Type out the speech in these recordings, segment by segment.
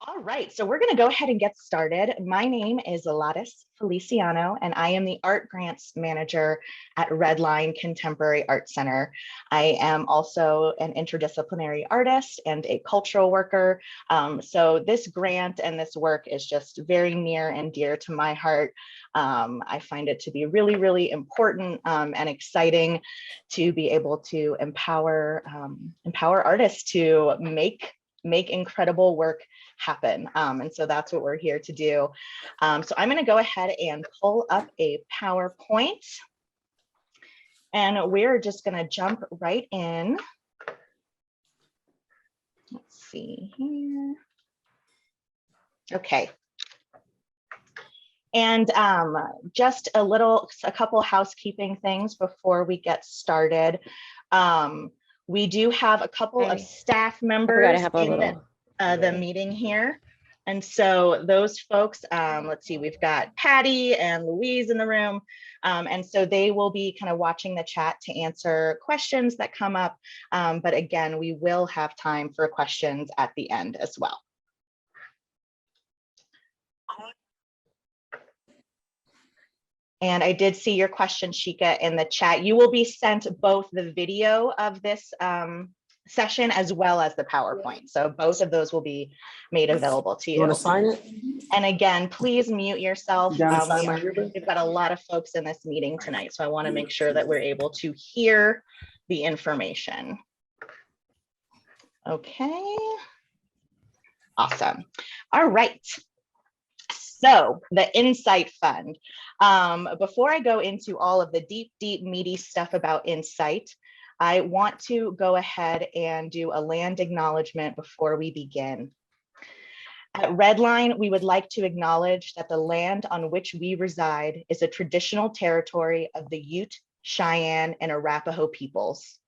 All right, so we're going to go ahead and get started. My name is Ladis Feliciano, and I am the Art Grants Manager at RedLine Contemporary Art Center. I am also an interdisciplinary artist and a cultural worker. So this grant and this work is just very near and dear to my heart. I find it to be really, really important and exciting to be able to empower artists to make incredible work happen. And so that's what we're here to do. So I'm going to go ahead and pull up a PowerPoint, and we're just going to jump right in. Let's see here. Okay. And just a couple housekeeping things before we get started. We do have a couple of staff members in the meeting here. And so those folks, let's see, we've got Patty and Louise in the room. And so they will be kind of watching the chat to answer questions that come up. But again, we will have time for questions at the end as well. And I did see your question, Shika, in the chat. You will be sent both the video of this session as well as the PowerPoint. So both of those will be made available to you. You want to sign it? And again, please mute yourself. We've got a lot of folks in this meeting tonight, so I want to make sure that we're able to hear the information. Okay. Awesome. All right. So the INSITE Fund. Before I go into all of the deep, meaty stuff about INSITE, I want to go ahead and do a land acknowledgement before we begin. At RedLine, we would like to acknowledge that the land on which we reside is a traditional territory of the Ute, Cheyenne, and Arapaho peoples.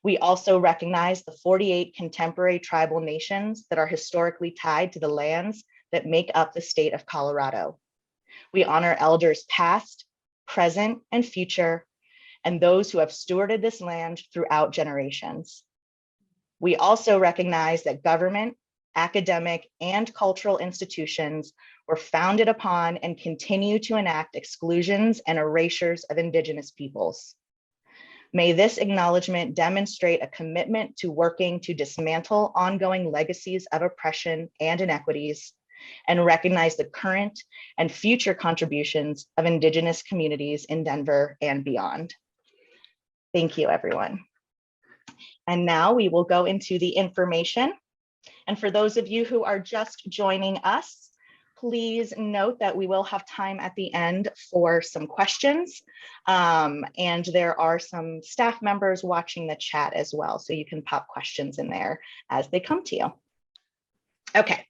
We also recognize the 48 contemporary tribal nations that are historically tied to the lands that make up the state of Colorado. We honor elders past, present, and future, and those who have stewarded this land throughout generations. We also recognize that government, academic, and cultural institutions were founded upon and continue to enact exclusions and erasures of Indigenous peoples. May this acknowledgement demonstrate a commitment to working to dismantle ongoing legacies of oppression and inequities, and recognize the current and future contributions of Indigenous communities in Denver and beyond. Thank you, everyone. And now we will go into the information. And for those of you who are just joining us, please note that we will have time at the end for some questions. And there are some staff members watching the chat as well, so you can pop questions in there as they come to you. Okay.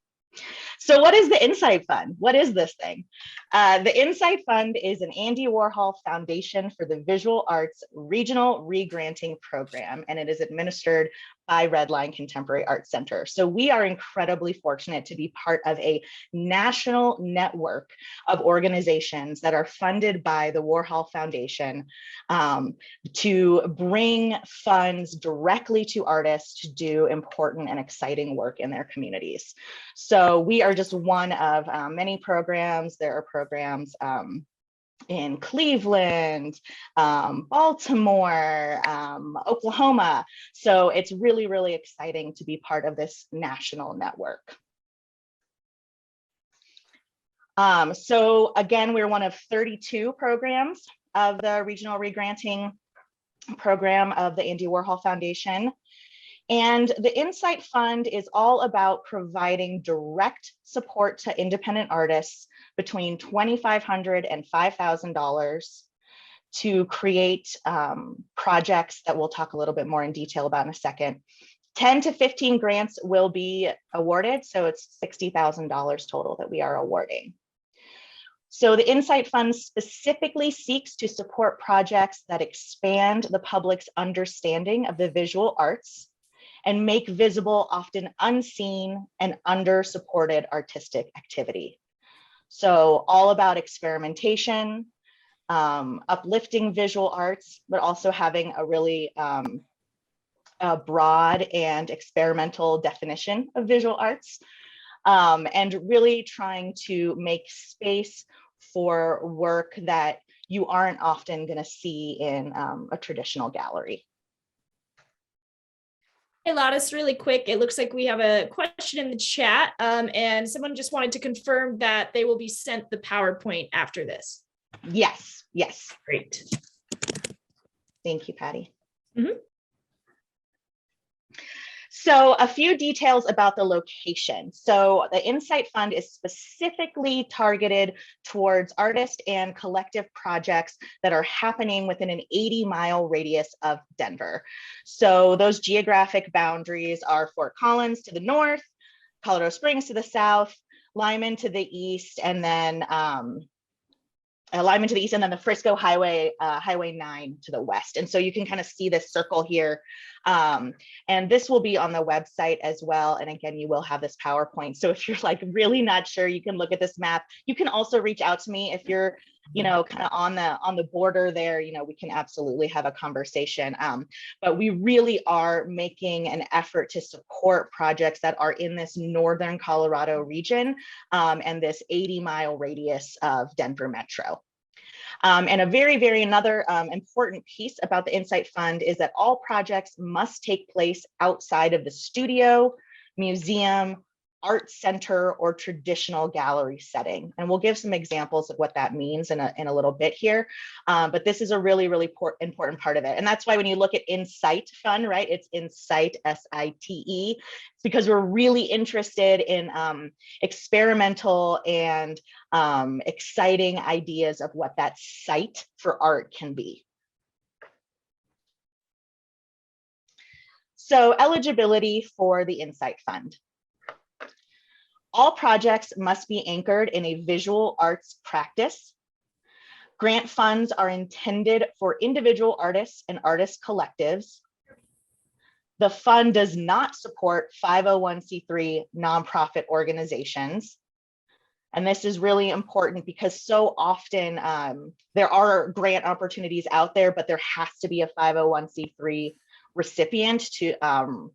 So what is the INSITE Fund? What is this thing? The INSITE Fund is an Andy Warhol Foundation for the Visual Arts Regional Regranting Program, and it is administered by RedLine Contemporary Art Center. So we are incredibly fortunate to be part of a national network of organizations that are funded by the Warhol Foundation to bring funds directly to artists to do important and exciting work in their communities. So we are just one of many programs. There are programs in Cleveland, Baltimore, Oklahoma. So it's really, really exciting to be part of this national network. So again, we're one of 32 programs of the Regional Regranting program of the Andy Warhol Foundation. And the INSITE Fund is all about providing direct support to independent artists between $2,500 and $5,000 to create projects that we'll talk a little bit more in detail about in a second. 10 to 15 grants will be awarded, so it's $60,000 total that we are awarding. So the INSITE Fund specifically seeks to support projects that expand the public's understanding of the visual arts and make visible often unseen and under-supported artistic activity. So all about experimentation, uplifting visual arts, but also having a really broad and experimental definition of visual arts. and really trying to make space for work that you aren't often going to see in a traditional gallery. Hey, Lattice, really quick, it looks like we have a question in the chat, and someone just wanted to confirm that they will be sent the PowerPoint after this. Yes, yes. Great. Thank you, Patty. Mm-hmm. So a few details about the location. So the INSITE Fund is specifically targeted towards artist and collective projects that are happening within an 80-mile radius of Denver. So those geographic boundaries are Fort Collins to the north, Colorado Springs to the south, Lyman to the east, and then Lyman to the east, and then the Frisco Highway, Highway 9 to the west. And so you can kind of see this circle here. And this will be on the website as well. And again, you will have this PowerPoint. So if you're like really not sure, you can look at this map. You can also reach out to me if you're, you know, kind of on the border there. You know, we can absolutely have a conversation. But we really are making an effort to support projects that are in this northern Colorado region and this 80-mile radius of Denver Metro. And a very another important piece about the INSITE Fund is that all projects must take place outside of the studio, museum, art center, or traditional gallery setting. And we'll give some examples of what that means in a little bit here. But this is a really important part of it. And that's why when you look at INSITE Fund, right, it's INSITE, S-I-T-E. It's because we're really interested in experimental and exciting ideas of what that site for art can be. So eligibility for the INSITE Fund. All projects must be anchored in a visual arts practice. Grant funds are intended for individual artists and artist collectives. The fund does not support 501c3 nonprofit organizations. And this is really important because so often there are grant opportunities out there, but there has to be a 501c3 recipient to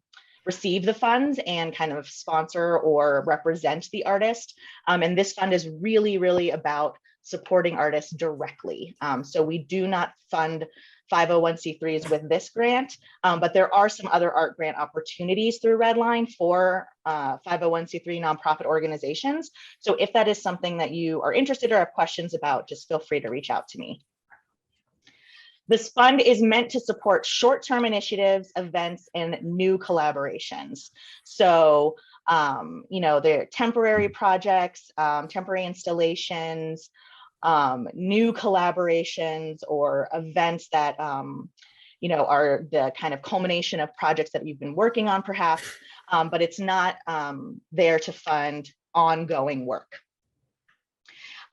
receive the funds and kind of sponsor or represent the artist. And this fund is really about supporting artists directly. So we do not fund 501c3s with this grant, but there are some other art grant opportunities through RedLine for 501c3 nonprofit organizations. So if that is something that you are interested or have questions about, just feel free to reach out to me. This fund is meant to support short-term initiatives, events, and new collaborations. So, you know, they're temporary projects, temporary installations, new collaborations, or events that, you know, are the kind of culmination of projects that you've been working on perhaps, but it's not there to fund ongoing work.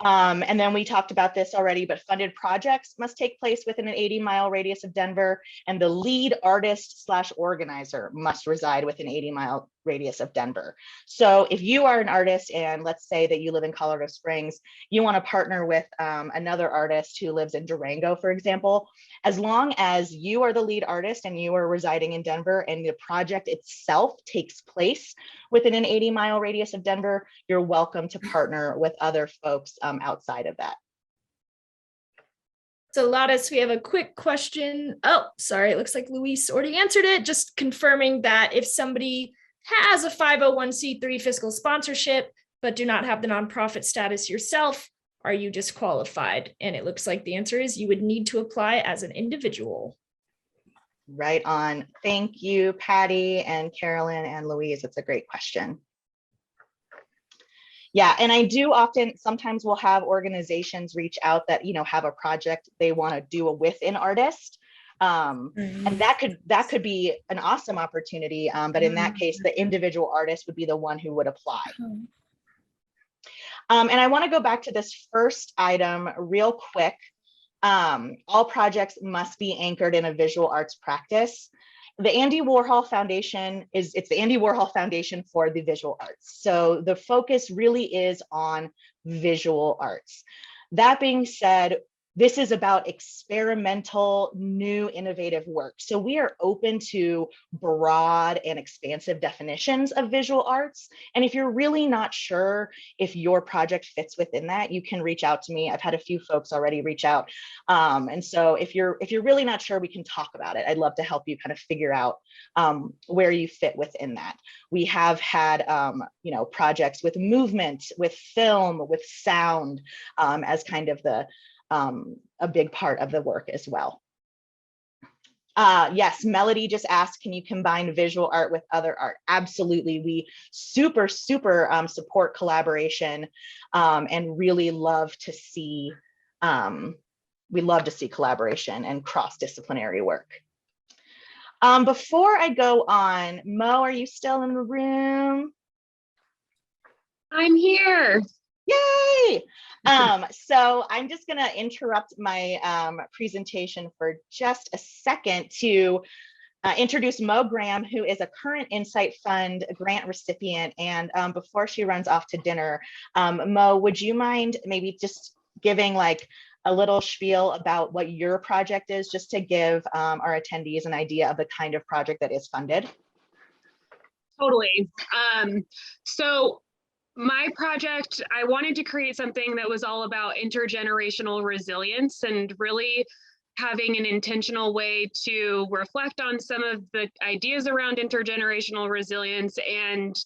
And then we talked about this already, but funded projects must take place within an 80-mile radius of Denver, and the lead artist / organizer must reside within an 80-mile radius of Denver. So if you are an artist and let's say that you live in Colorado Springs, you want to partner with another artist who lives in Durango, for example, as long as you are the lead artist and you are residing in Denver and the project itself takes place within an 80-mile radius of Denver, you're welcome to partner with other folks outside of that. So Lattice, we have a quick question. Oh, sorry, it looks like Luis already answered it. Just confirming that if somebody has a 501c3 fiscal sponsorship, but do not have the nonprofit status yourself, are you disqualified? And it looks like the answer is you would need to apply as an individual. Right on. Thank you, Patty and Carolyn and Louise. It's a great question. Yeah, and I do sometimes we'll have organizations reach out that, you know, have a project they want to do with an artist. And that could be an awesome opportunity. But in that case, the individual artist would be the one who would apply. And I want to go back to this first item real quick. All projects must be anchored in a visual arts practice. The Andy Warhol Foundation it's the Andy Warhol Foundation for the visual arts. So the focus really is on visual arts. That being said, this is about experimental, new, innovative work. So we are open to broad and expansive definitions of visual arts. And if you're really not sure if your project fits within that, you can reach out to me. I've had a few folks already reach out. And so if you're really not sure, we can talk about it. I'd love to help you kind of figure out where you fit within that. We have had, projects with movement, with film, with sound as kind of a big part of the work as well. Yes, Melody just asked, can you combine visual art with other art? Absolutely. We super support collaboration and really love to see, collaboration and cross-disciplinary work. Before I go on, Mo, are you still in the room? I'm here. Yay! So I'm just going to interrupt my presentation for just a second to introduce Mo Graham, who is a current INSITE Fund grant recipient. And before she runs off to dinner, Mo, would you mind maybe just giving like a little spiel about what your project is, just to give our attendees an idea of the kind of project that is funded? Totally. So my project, I wanted to create something that was all about intergenerational resilience and really having an intentional way to reflect on some of the ideas around intergenerational resilience and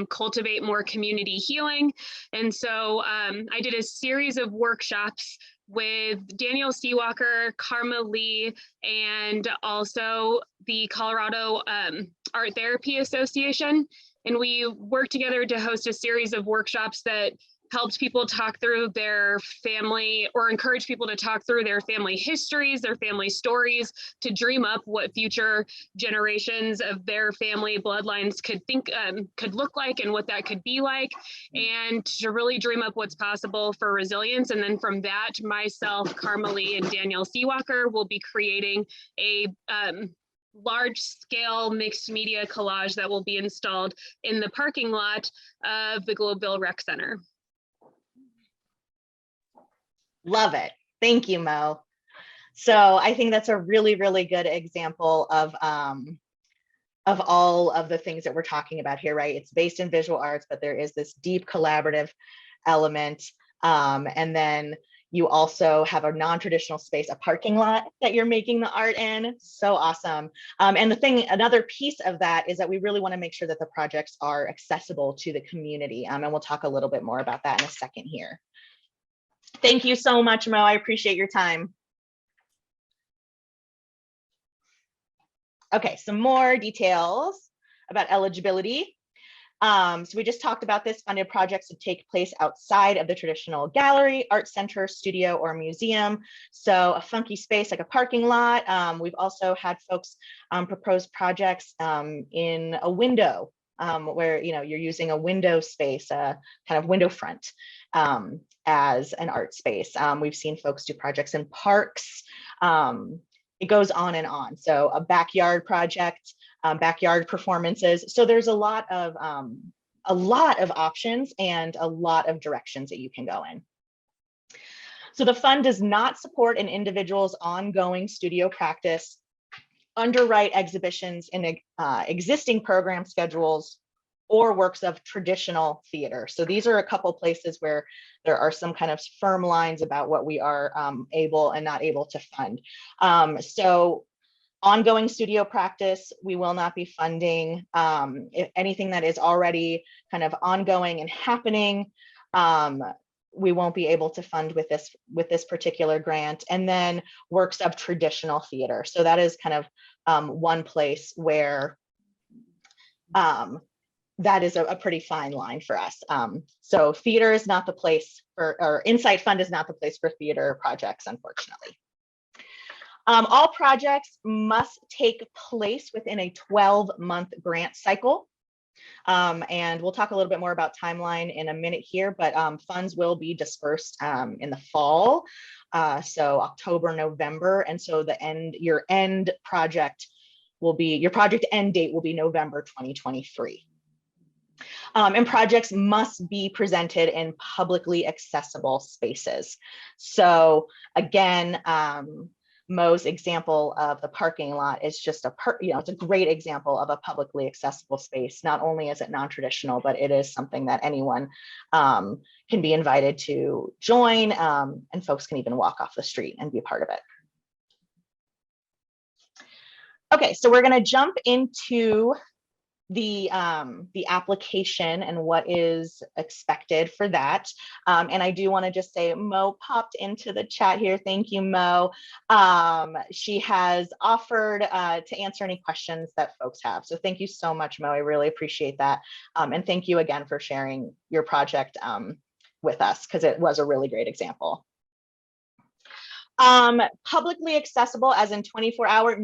cultivate more community healing. And so I did a series of workshops with Daniel Seawalker, Karma Lee, and also the Colorado Art Therapy Association. And we worked together to host a series of workshops that helped people talk through their family, or encourage people to talk through their family histories, their family stories, to dream up what future generations of their family bloodlines could look like and what that could be like, and to really dream up what's possible for resilience. And then from that, myself, Karma Lee, and Daniel Seawalker will be creating a large scale mixed media collage that will be installed in the parking lot of the Globeville Rec Center. Love it. Thank you, Mo. So I think that's a really good example of all of the things that we're talking about here, right? It's based in visual arts, but there is this deep collaborative element. And then you also have a non-traditional space, a parking lot that you're making the art in. So awesome. And another piece of that is that we really want to make sure that the projects are accessible to the community. And we'll talk a little bit more about that in a second here. Thank you so much, Mo. I appreciate your time. Okay, some more details about eligibility. So we just talked about this. Funded projects to take place outside of the traditional gallery, art center, studio, or museum. So a funky space like a parking lot. We've also had folks propose projects in a window where you're using a window space, kind of window front as an art space. We've seen folks do projects in parks. It goes on and on. So a backyard project, backyard performances. So there's a lot of options and a lot of directions that you can go in. So the fund does not support an individual's ongoing studio practice, underwrite exhibitions in existing program schedules, or works of traditional theater. So these are a couple places where there are some kind of firm lines about what we are able and not able to fund. So ongoing studio practice, we will not be funding. If anything that is already kind of ongoing and happening, we won't be able to fund with this particular grant. And then works of traditional theater. So that is kind of one place where that is a pretty fine line for us. So theater is not the place for, or INSITE Fund is not the place for theater projects, unfortunately. All projects must take place within a 12-month grant cycle. And we'll talk a little bit more about timeline in a minute here, but funds will be dispersed in the fall. So October, November. And so your project end date will be November 2023. And projects must be presented in publicly accessible spaces. So again, Mo's example of the parking lot is just it's a great example of a publicly accessible space. Not only is it non-traditional, but it is something that anyone can be invited to join, and folks can even walk off the street and be a part of it. Okay, so we're going to jump into the application and what is expected for that. And I do want to just say Mo popped into the chat here. Thank you, Mo. She has offered to answer any questions that folks have. So thank you so much, Mo. I really appreciate that. And thank you again for sharing your project with us, because it was a really great example. Publicly accessible as in 24-hour?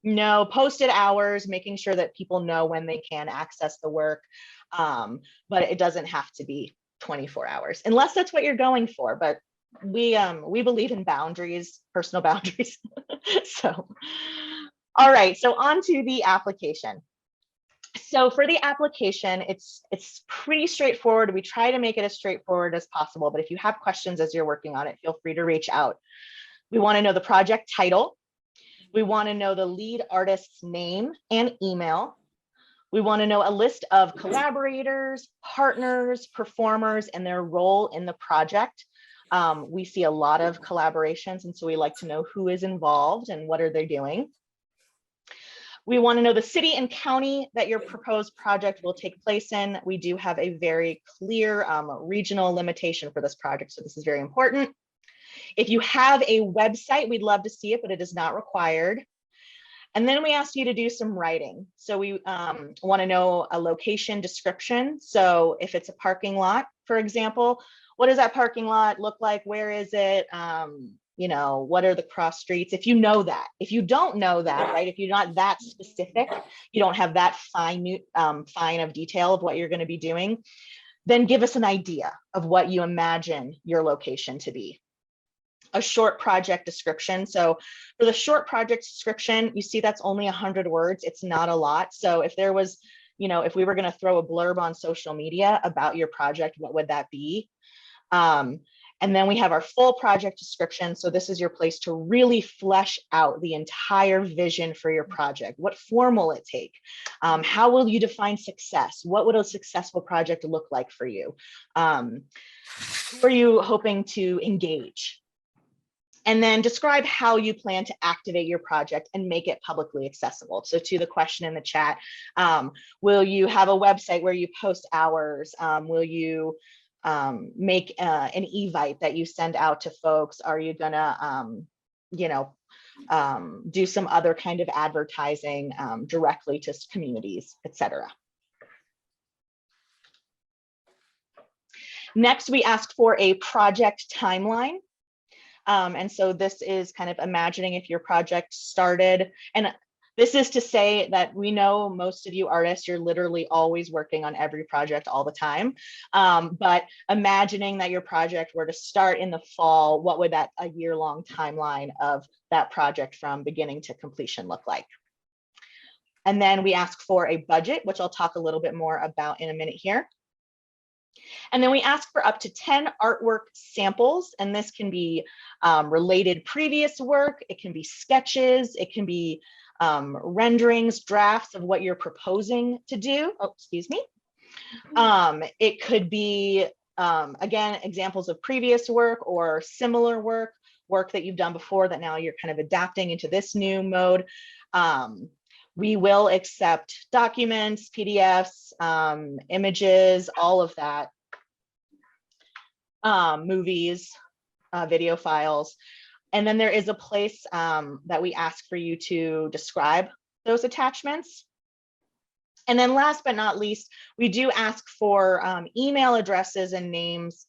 No, posted hours, making sure that people know when they can access the work, but it doesn't have to be 24 hours, unless that's what you're going for. But we believe in boundaries, personal boundaries. So, all right, so on to the application. So for the application, it's pretty straightforward. We try to make it as straightforward as possible, but if you have questions as you're working on it, feel free to reach out. We want to know the project title. We want to know the lead artist's name and email. We want to know a list of collaborators, partners, performers, and their role in the project. We see a lot of collaborations, and so we like to know who is involved and what are they doing. We want to know the city and county that your proposed project will take place in. We do have a very clear regional limitation for this project, so this is very important. If you have a website, we'd love to see it, but it is not required. And then we ask you to do some writing. So we want to know a location description. So if it's a parking lot, for example, what does that parking lot look like? Where is it? What are the cross streets? If you know that. If you don't know that, right? If you're not that specific, you don't have that fine of detail of what you're going to be doing, then give us an idea of what you imagine your location to be. A short project description. So for the short project description, you see that's only 100 words. It's not a lot. So if there was, if we were going to throw a blurb on social media about your project, what would that be? And then we have our full project description. So this is your place to really flesh out the entire vision for your project. What form will it take? How will you define success? What would a successful project look like for you? Who are you hoping to engage? And then describe how you plan to activate your project and make it publicly accessible. So to the question in the chat, will you have a website where you post hours? Will you make an evite that you send out to folks? Are you gonna, do some other kind of advertising directly to communities, etc. Next, we asked for a project timeline. And so this is kind of imagining if your project started, and this is to say that we know most of you artists, you're literally always working on every project all the time. But imagining that your project were to start in the fall, what would that a year-long timeline of that project from beginning to completion look like? And then we ask for a budget, which I'll talk a little bit more about in a minute here. And then we ask for up to 10 artwork samples, and this can be related previous work, it can be sketches, it can be renderings, drafts of what you're proposing to do. Oh, excuse me. It could be, again, examples of previous work or similar work that you've done before that now you're kind of adapting into this new mode. We will accept documents, PDFs, images, all of that, movies, video files. And then there is a place that we ask for you to describe those attachments. And then last but not least, we do ask for email addresses and names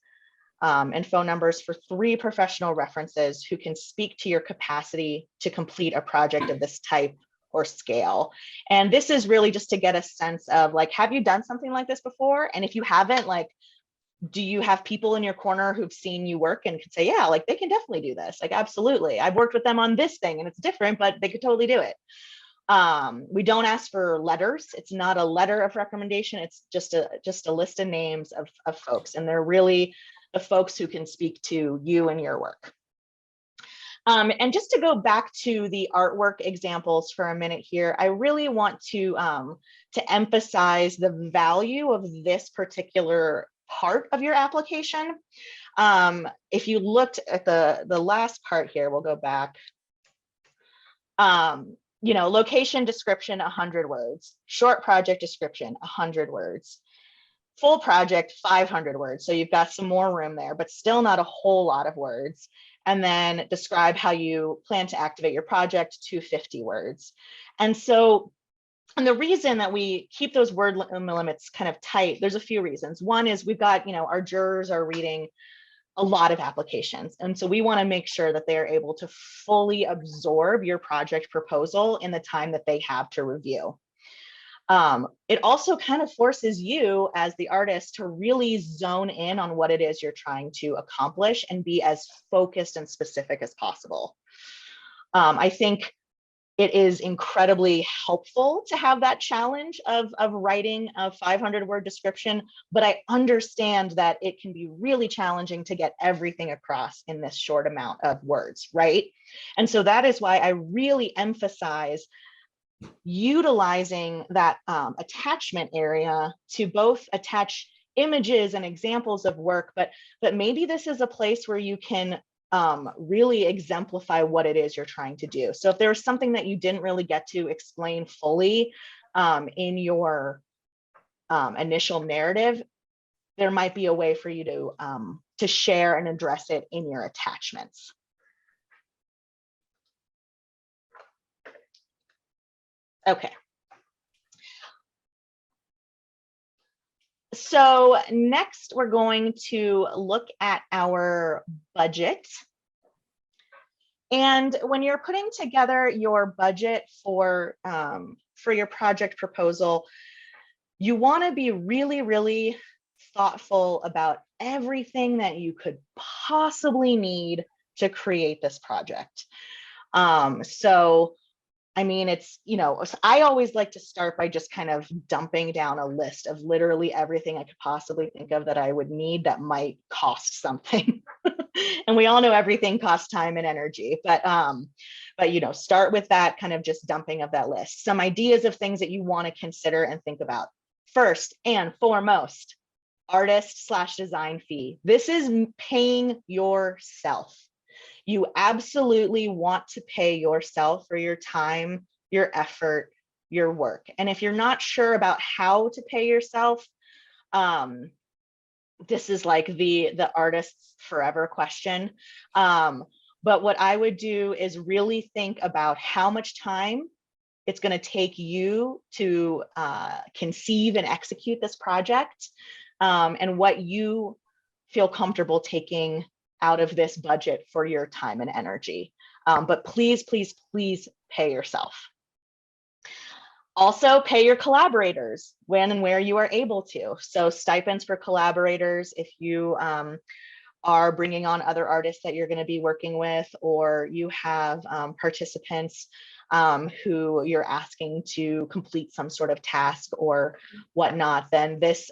and phone numbers for 3 professional references who can speak to your capacity to complete a project of this type or scale. And this is really just to get a sense of, like, have you done something like this before? And if you haven't, like, do you have people in your corner who've seen you work and could say, yeah, like, they can definitely do this. Like, absolutely. I've worked with them on this thing and it's different, but they could totally do it. We don't ask for letters. It's not a letter of recommendation. It's just a list of names of folks, and they're really the folks who can speak to you and your work. And just to go back to the artwork examples for a minute here, I really want to emphasize the value of this particular part of your application. If you looked at the last part here, we'll go back. You know, location description, 100 words, short project description, 100 words, full project, 500 words. So you've got some more room there, but still not a whole lot of words. And then describe how you plan to activate your project, 250 words. And so, and the reason that we keep those word limits kind of tight, there's a few reasons. One is we've got, you know, our jurors are reading a lot of applications. And so we want to make sure that they're able to fully absorb your project proposal in the time that they have to review. It also kind of forces you as the artist to really zone in on what it is you're trying to accomplish and be as focused and specific as possible. I think it is incredibly helpful to have that challenge of writing a 500-word description, but I understand that it can be really challenging to get everything across in this short amount of words, right? And so that is why I really emphasize utilizing that attachment area to both attach images and examples of work, but maybe this is a place where you can really exemplify what it is you're trying to do. So if there was something that you didn't really get to explain fully in your initial narrative, there might be a way for you to share and address it in your attachments. Okay. So next we're going to look at our budget. And when you're putting together your budget for your project proposal, you want to be really, really thoughtful about everything that you could possibly need to create this project. So I mean, it's, you know, I always like to start by just kind of dumping down a list of literally everything I could possibly think of that I would need that might cost something. And we all know everything costs time and energy, but you know, start with that kind of just dumping of that list. Some ideas of things that you want to consider and think about. First and foremost, artist/design fee. This is paying yourself. You absolutely want to pay yourself for your time, your effort, your work. And if you're not sure about how to pay yourself, this is like the artist's forever question. But what I would do is really think about how much time it's going to take you to conceive and execute this project, and what you feel comfortable taking out of this budget for your time and energy. But please, please, please pay yourself. Also pay your collaborators when and where you are able to. So stipends for collaborators if you are bringing on other artists that you're going to be working with, or you have participants who you're asking to complete some sort of task or whatnot, then this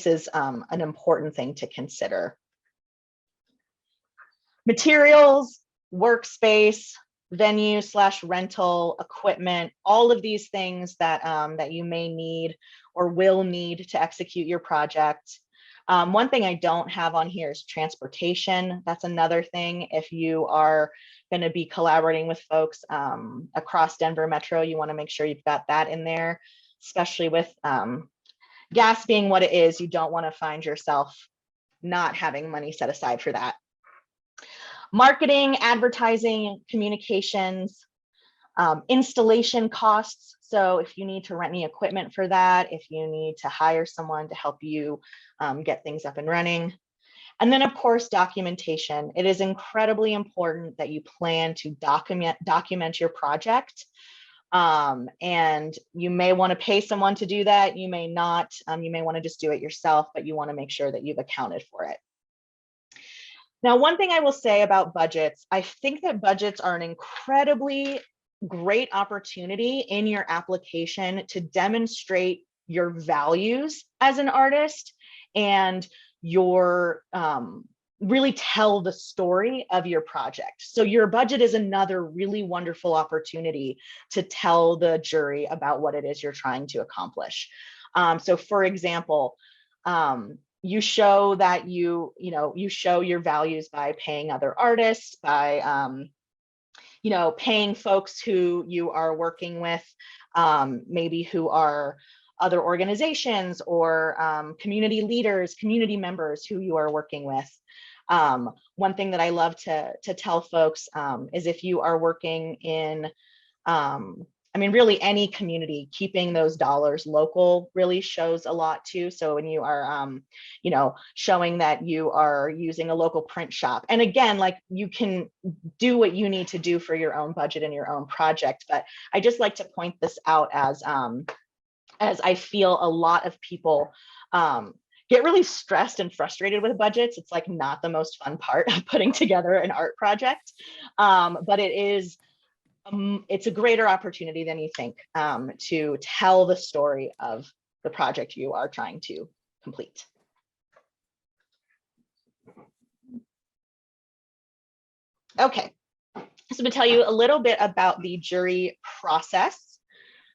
is an important thing to consider. Materials, workspace, venue/rental, equipment, all of these things that that you may need or will need to execute your project. One thing I don't have on here is transportation. That's another thing. If you are going to be collaborating with folks across Denver Metro, you want to make sure you've got that in there, especially with gas being what it is. You don't want to find yourself not having money set aside for that. Marketing, advertising, communications, installation costs. So if you need to rent any equipment for that, if you need to hire someone to help you get things up and running. And then of course, documentation. It is incredibly important that you plan to document your project. And you may want to pay someone to do that. You may not, you may want to just do it yourself, but you want to make sure that you've accounted for it. Now, one thing I will say about budgets, I think that budgets are an incredibly great opportunity in your application to demonstrate your values as an artist and your really tell the story of your project. So your budget is another really wonderful opportunity to tell the jury about what it is you're trying to accomplish. So for example, you show that you show your values by paying other artists, by paying folks who you are working with, maybe who are other organizations or community leaders, community members who you are working with. One thing that I love to tell folks is if you are working in, really any community, keeping those dollars local really shows a lot too. So when you are, showing that you are using a local print shop, and again, like you can do what you need to do for your own budget and your own project. But I just like to point this out as I feel a lot of people get really stressed and frustrated with budgets. It's like not the most fun part of putting together an art project, but it is. It's a greater opportunity than you think to tell the story of the project you are trying to complete. Okay, so I'm going to tell you a little bit about the jury process.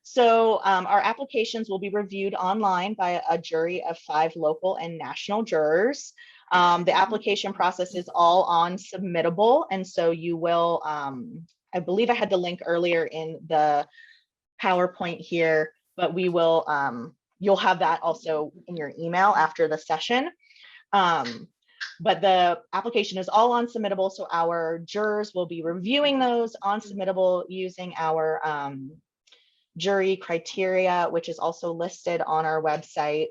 So our applications will be reviewed online by a jury of 5 local and national jurors. The application process is all on Submittable, and so you will, I believe I had the link earlier in the PowerPoint here, but we will, you'll have that also in your email after the session. But the application is all on Submittable, so our jurors will be reviewing those on Submittable using our jury criteria, which is also listed on our website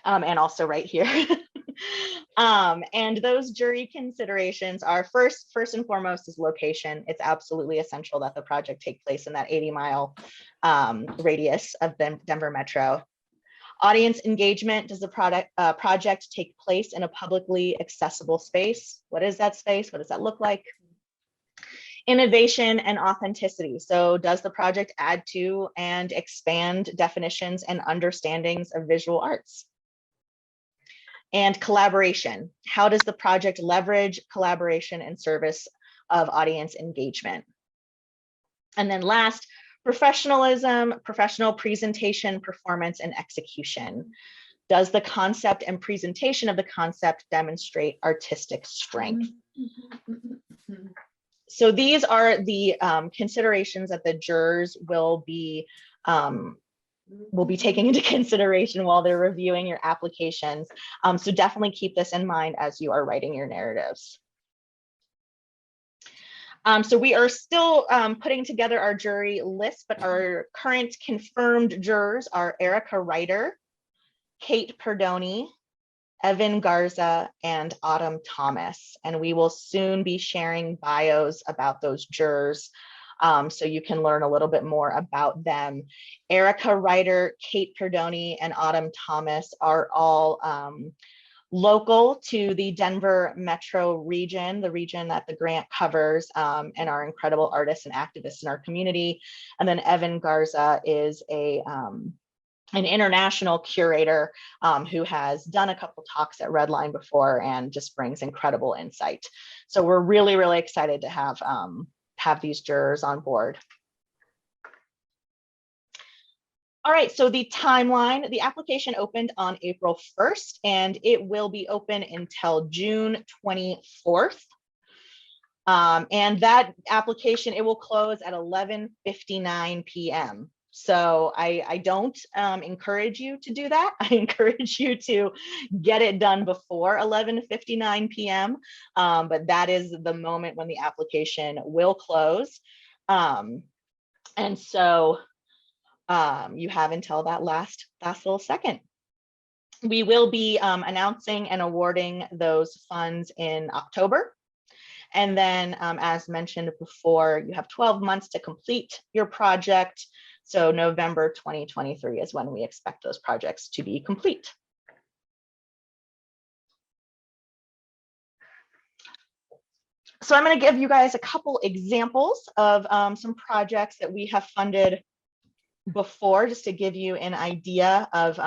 and also right here. And those jury considerations are first and foremost is location. It's absolutely essential that the project take place in that 80-mile radius of Denver Metro. Audience engagement. Does the project take place in a publicly accessible space? What is that space? What does that look like? Innovation and authenticity. So does the project add to and expand definitions and understandings of visual arts? And collaboration. How does the project leverage collaboration in service of audience engagement? And then last, professionalism, professional presentation, performance, and execution. Does the concept and presentation of the concept demonstrate artistic strength? So these are the considerations that the jurors will be taking into consideration while they're reviewing your applications. So definitely keep this in mind as you are writing your narratives. So we are still putting together our jury list, but our current confirmed jurors are Erica Ryder, Kate Perdoni, Evan Garza, and Autumn Thomas. And we will soon be sharing bios about those jurors so you can learn a little bit more about them. Erica Ryder, Kate Perdoni, and Autumn Thomas are all local to the Denver metro region, the region that the grant covers, and are incredible artists and activists in our community. And then Evan Garza is an international curator who has done a couple talks at RedLine before and just brings incredible insight. So we're really, really excited to have these jurors on board. All right, so the timeline, the application opened on April 1st and it will be open until June 24th. And that application, it will close at 11:59 p.m. So I don't encourage you to do that. I encourage you to get it done before 11:59 p.m. But that is the moment when the application will close. And so you have until that last little second. We will be announcing and awarding those funds in October. And then, as mentioned before, you have 12 months to complete your project. So November 2023 is when we expect those projects to be complete. So I'm going to give you guys a couple examples of some projects that we have funded before, just to give you an idea of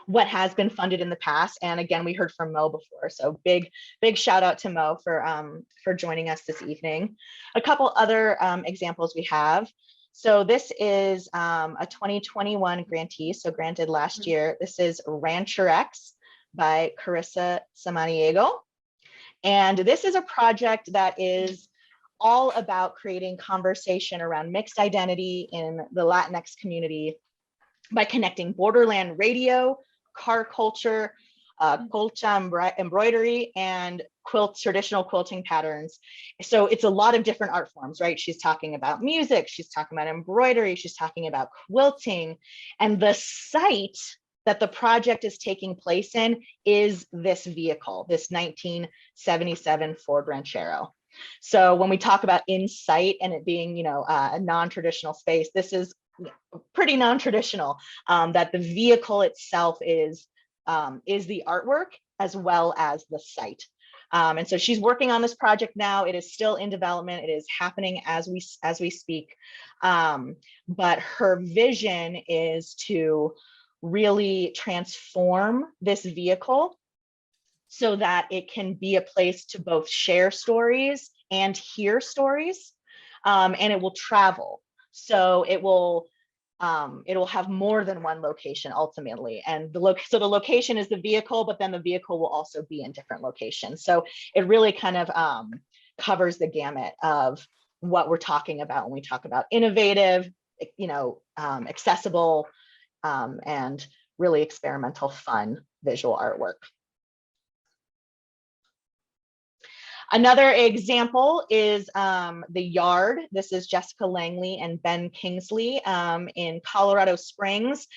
what has been funded in the past. And again, we heard from Mo before, so big shout out to Mo for joining us this evening. A couple other examples we have. So this is a 2021 grantee, so granted last year. This is Rancher X by Carissa Samaniego. And this is a project that is all about creating conversation around mixed identity in the Latinx community by connecting borderland radio, car culture, colcha embroidery, and traditional quilting patterns. So it's a lot of different art forms, right? She's talking about music, she's talking about embroidery, she's talking about quilting, and the site that the project is taking place in is this vehicle, this 1977 Ford Ranchero. So when we talk about INSITE and it being, you know, a non-traditional space, this is pretty non-traditional, that the vehicle itself is the artwork as well as the site. And so she's working on this project now. It is still in development. It is happening as we speak. But her vision is to really transform this vehicle so that it can be a place to both share stories and hear stories, and it will travel. So it will have more than one location ultimately. And so the location is the vehicle, but then the vehicle will also be in different locations. So it really kind of covers the gamut of what we're talking about when we talk about innovative, you know, accessible, and really experimental, fun visual artwork. Another example is The Yard. This is Jessica Langley and Ben Kingsley in Colorado Springs.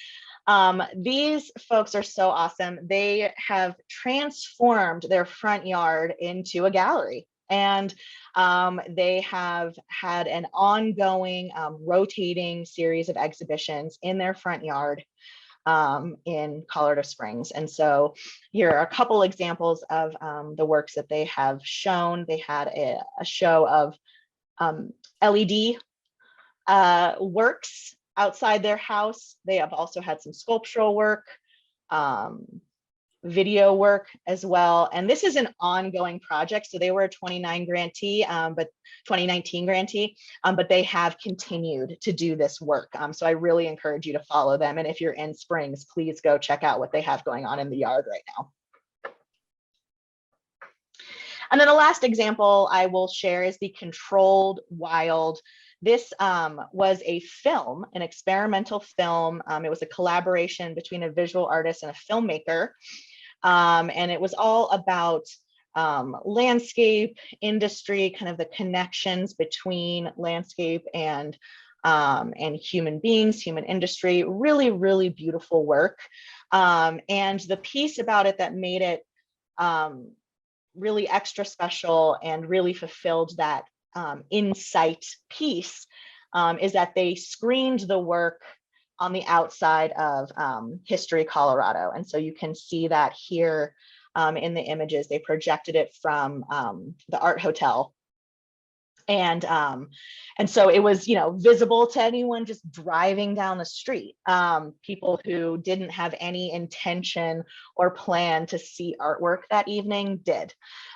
These folks are so awesome. They have transformed their front yard into a gallery. And they have had an ongoing rotating series of exhibitions in their front yard in Colorado Springs. And so here are a couple examples of the works that they have shown. They had a show of LED works outside their house. They have also had some sculptural work, video work as well. And this is an ongoing project. So they were a 2019 grantee, but they have continued to do this work. So I really encourage you to follow them. And if you're in Springs, please go check out what they have going on in the yard right now. And then the last example I will share is the Controlled Wild. This was a film, an experimental film. It was a collaboration between a visual artist and a filmmaker. And it was all about landscape, industry, kind of the connections between landscape and human beings, human industry. Really, really beautiful work. And the piece about it that made it really extra special and really fulfilled that INSITE piece is that they screened the work on the outside of History Colorado. And so you can see that here in the images. They projected it from the Art Hotel. And so it was, you know, visible to anyone just driving down the street. People who didn't have any intention or plan to see artwork that evening did.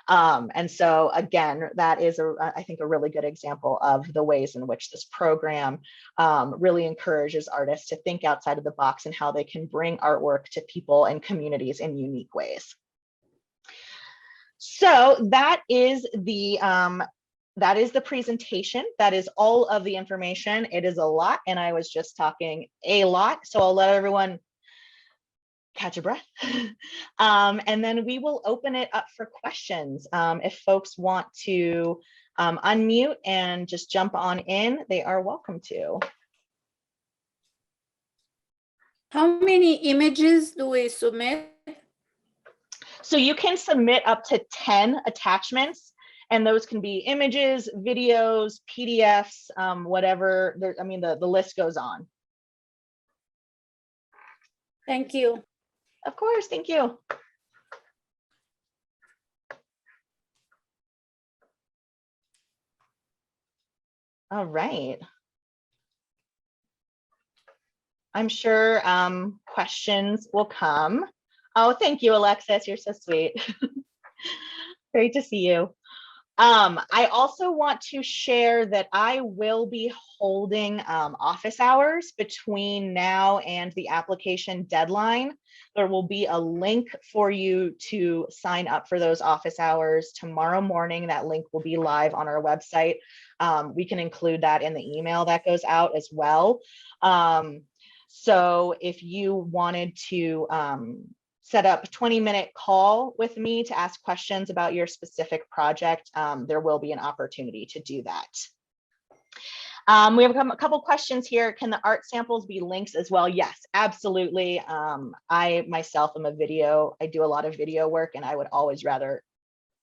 And so again, that is, I think, a really good example of the ways in which this program really encourages artists to think outside of the box and how they can bring artwork to people and communities in unique ways. So that is the presentation. That is all of the information. It is a lot, and I was just talking a lot, so I'll let everyone catch a breath. And then we will open it up for questions. If folks want to unmute and just jump on in, they are welcome to. How many images do we submit? So you can submit up to 10 attachments. And those can be images, videos, PDFs, whatever. I mean, the list goes on. Thank you. Of course, thank you. All right. I'm sure questions will come. Oh, thank you, Alexis. You're so sweet. Great to see you. I also want to share that I will be holding office hours between now and the application deadline. There will be a link for you to sign up for those office hours tomorrow morning. That link will be live on our website. We can include that in the email that goes out as well. So if you wanted to set up a 20-minute call with me to ask questions about your specific project, there will be an opportunity to do that. We have a couple questions here. Can the art samples be links as well? Yes, absolutely. I myself am I do a lot of video work, and I would always rather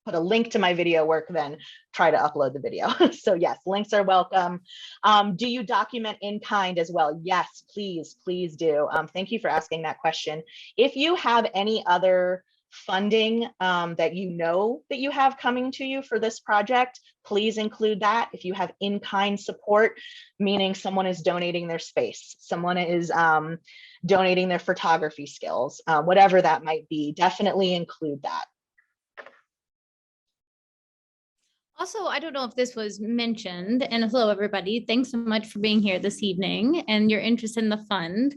put a link to my video work than try to upload the video. So yes, links are welcome. Do you document in kind as well? Yes, please do. Thank you for asking that question. If you have any other funding that you know that you have coming to you for this project, please include that. If you have in-kind support, meaning someone is donating their space, someone is donating their photography skills, whatever that might be, definitely include that. Also, I don't know if this was mentioned, and hello, everybody. Thanks so much for being here this evening and your interest in the fund.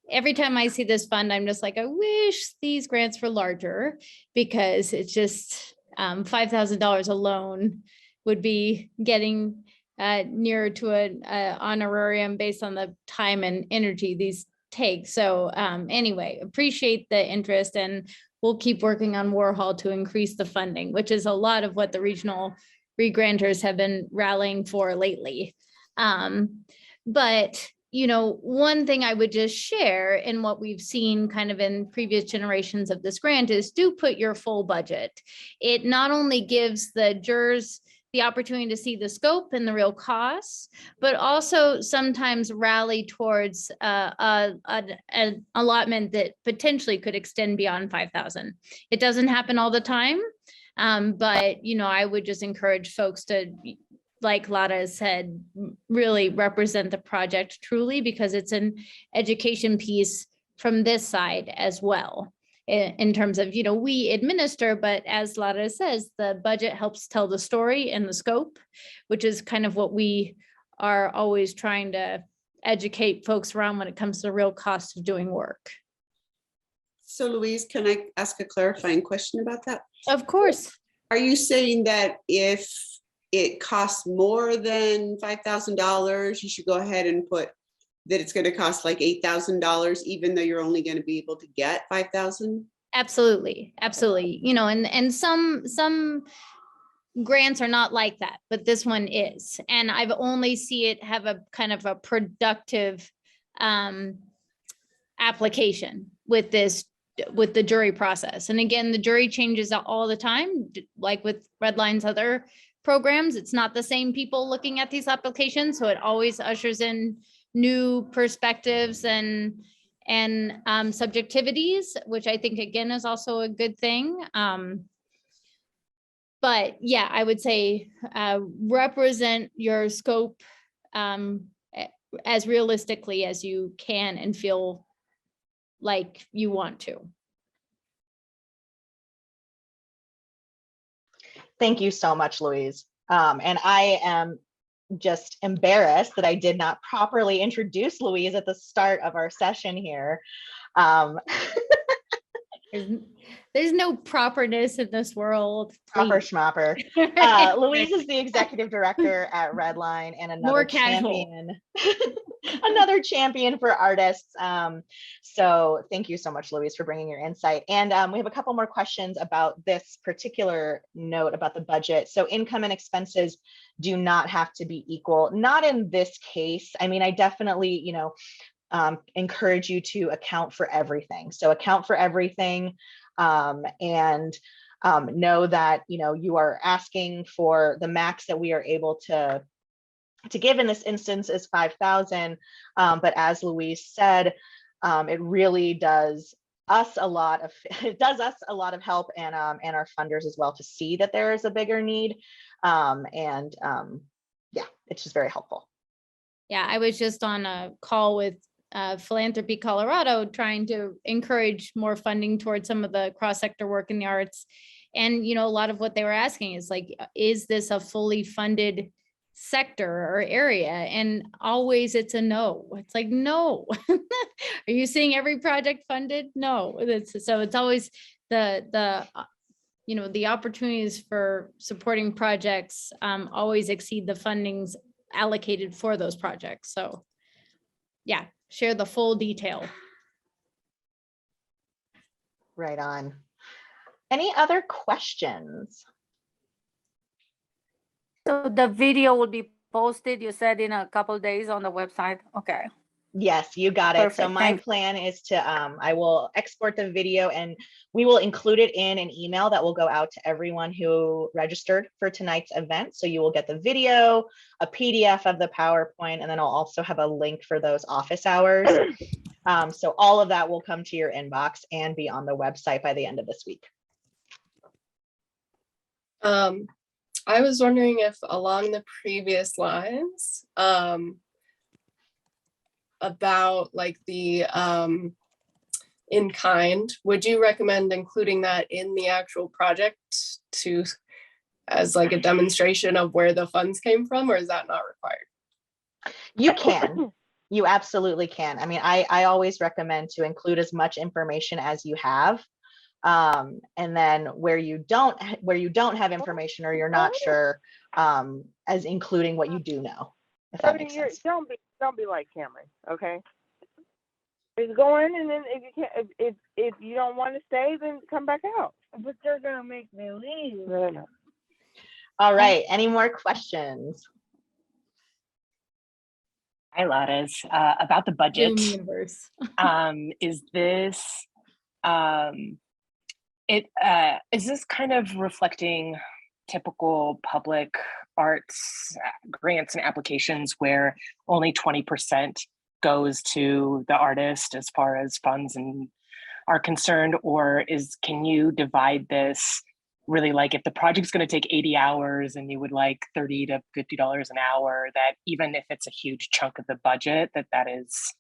Every time I see this fund, I'm just like, I wish these grants were larger, because it's just $5,000 alone would be getting nearer to an honorarium based on the time and energy these take. So anyway, appreciate the interest, and we'll keep working on Warhol to increase the funding, which is a lot of what the regional regranters have been rallying for lately. But, you know, one thing I would just share in what we've seen kind of in previous generations of this grant is do put your full budget. It not only gives the jurors the opportunity to see the scope and the real costs, but also sometimes rally towards an allotment that potentially could extend beyond 5,000. It doesn't happen all the time, but you know, I would just encourage folks to, like Lara said, really represent the project truly, because it's an education piece from this side as well. In terms of, you know, we administer, but as Lara says, the budget helps tell the story and the scope, which is kind of what we are always trying to educate folks around when it comes to the real cost of doing work. So Louise, can I ask a clarifying question about that? Of course. Are you saying that if it costs more than $5,000, you should go ahead and put that it's going to cost like $8,000, even though you're only going to be able to get 5,000? Absolutely, absolutely. You know, and some grants are not like that, but this one is. And I've only see it have a kind of a productive application with this, with the jury process. And again, the jury changes all the time, like with RedLine's other programs. It's not the same people looking at these applications, so it always ushers in new perspectives and subjectivities, which I think again is also a good thing. But yeah, I would say represent your scope as realistically as you can and feel like you want to. Thank you so much, Louise. And I am just embarrassed that I did not properly introduce Louise at the start of our session here. There's no properness in this world. Proper schmopper. Louise is the executive director at RedLine and another champion, another champion for artists. So thank you so much, Louise, for bringing your insight. And we have a couple more questions about this particular note about the budget. So income and expenses do not have to be equal. Not in this case. I mean, I definitely, you know, encourage you to account for everything. So account for everything. And know that, you know, you are asking for the max that we are able to give in this instance is 5,000. But as Louise said, it really does us a lot of help and our funders as well to see that there is a bigger need. yeah, it's just very helpful. Yeah, I was just on a call with Philanthropy Colorado trying to encourage more funding towards some of the cross-sector work in the arts. And, you know, a lot of what they were asking is like, is this a fully funded sector or area? And always it's a no. It's like, no. Are you seeing every project funded? No. So it's always the you know, the opportunities for supporting projects always exceed the fundings allocated for those projects. So yeah, share the full detail. Right on. Any other questions? So the video will be posted, you said, in a couple days on the website. Okay. Yes, you got it. So Perfect, my thanks. plan is to, I will export the video and we will include it in an email that will go out to everyone who registered for tonight's event. So you will get the video, a PDF of the PowerPoint, and then I'll also have a link for those office hours. So all of that will come to your inbox and be on the website by the end of this week. I was wondering if along the previous lines, about like the in kind, would you recommend including that in the actual project to as like a demonstration of where the funds came from, or is that not required? You can. You absolutely can. I mean, I always recommend to include as much information as you have. And then where you don't have information or you're not sure, as including what you do know, if that makes sense. Don't be like Cameron, okay? It's going, and then if you can't, if you don't want to stay, then come back out. But they're gonna make me leave. No. All right. Any more questions? Hi, Lottes. About the budget. Zoom universe. Is this is this kind of reflecting typical public arts grants and applications where only 20% goes to the artist as far as funds and are concerned, or can you divide this really, like if the project's going to take 80 hours and you would like $30 to $50 an hour, that even if it's a huge chunk of the budget, that is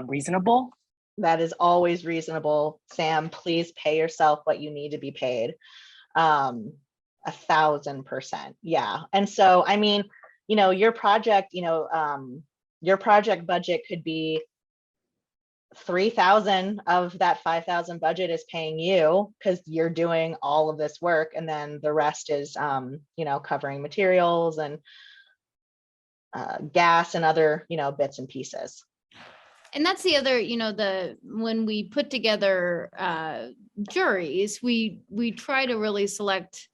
reasonable? That is always reasonable. Sam, please pay yourself what you need to be paid. 1,000%. Yeah. And so, I mean, you know, your project, you know, your project budget could be 3,000 of that 5,000 budget is paying you because you're doing all of this work. And then the rest is, you know, covering materials and gas and other, you know, bits and pieces. And that's the other, you know, when we put together juries, we try to really select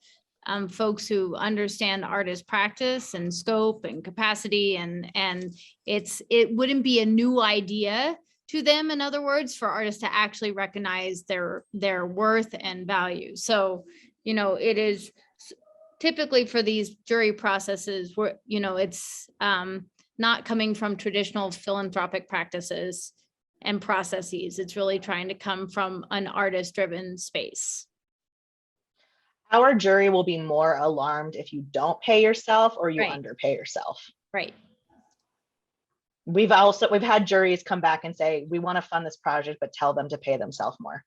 folks who understand artist practice and scope and capacity, and it wouldn't be a new idea to them, in other words, for artists to actually recognize their worth and value. So, you know, it is typically for these jury processes where, you know, it's not coming from traditional philanthropic practices and processes. It's really trying to come from an artist-driven space. Our jury will be more alarmed if you don't pay yourself or you Right. underpay yourself. Right. We've had juries come back and say, we want to fund this project, but tell them to pay themselves more.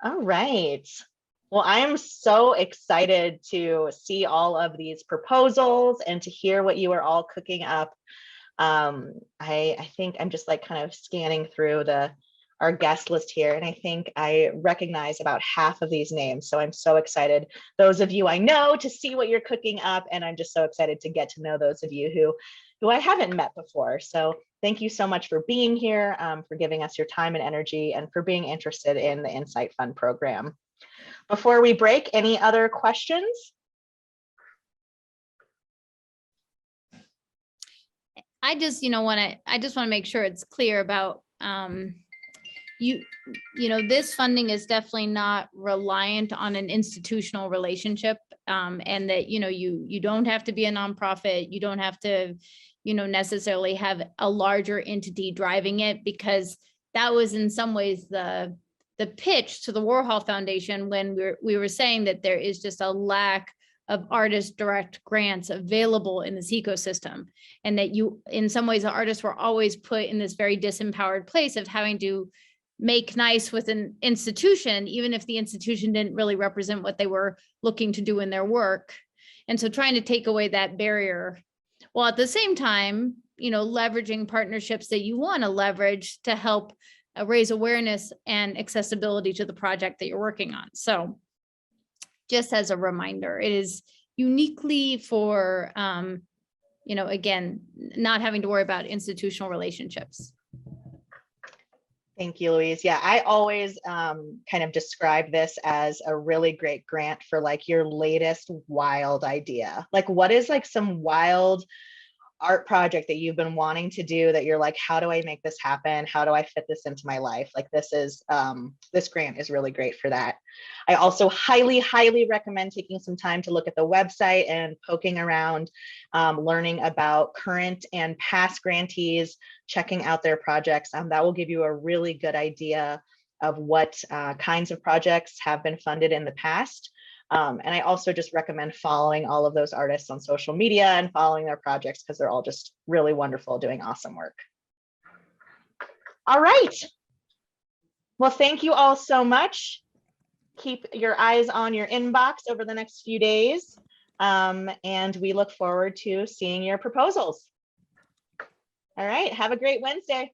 All right. Well, I am so excited to see all of these proposals and to hear what you are all cooking up. I think I'm just like kind of scanning through our guest list here, and I think I recognize about half of these names. So I'm so excited, those of you I know, to see what you're cooking up, and I'm just so excited to get to know those of you who I haven't met before. So thank you so much for being here, for giving us your time and energy, and for being interested in the INSITE Fund program. Before we break, any other questions? I just, you know, want to make sure it's clear about you know, this funding is definitely not reliant on an institutional relationship, and that, you know, you don't have to be a nonprofit. You don't have to, you know, necessarily have a larger entity driving it, because that was in some ways the the pitch to the Warhol Foundation when we were saying that there is just a lack of artist direct grants available in this ecosystem. And that in some ways, the artists were always put in this very disempowered place of having to make nice with an institution, even if the institution didn't really represent what they were looking to do in their work. And so trying to take away that barrier, while at the same time, leveraging partnerships that you want to leverage to help raise awareness and accessibility to the project that you're working on. So just as a reminder, it is uniquely for, again, not having to worry about institutional relationships. Thank you, Louise. Yeah, I always kind of describe this as a really great grant for like your latest wild idea. Like, what is like some wild art project that you've been wanting to do that you're like, how do I make this happen? How do I fit this into my life? Like this grant is really great for that. I also highly, highly recommend taking some time to look at the website and poking around, learning about current and past grantees, checking out their projects. That will give you a really good idea of what kinds of projects have been funded in the past. And I also just recommend following all of those artists on social media and following their projects because they're all just really wonderful, doing awesome work. All right. Well, thank you all so much. Keep your eyes on your inbox over the next few days. And we look forward to seeing your proposals. All right. Have a great Wednesday.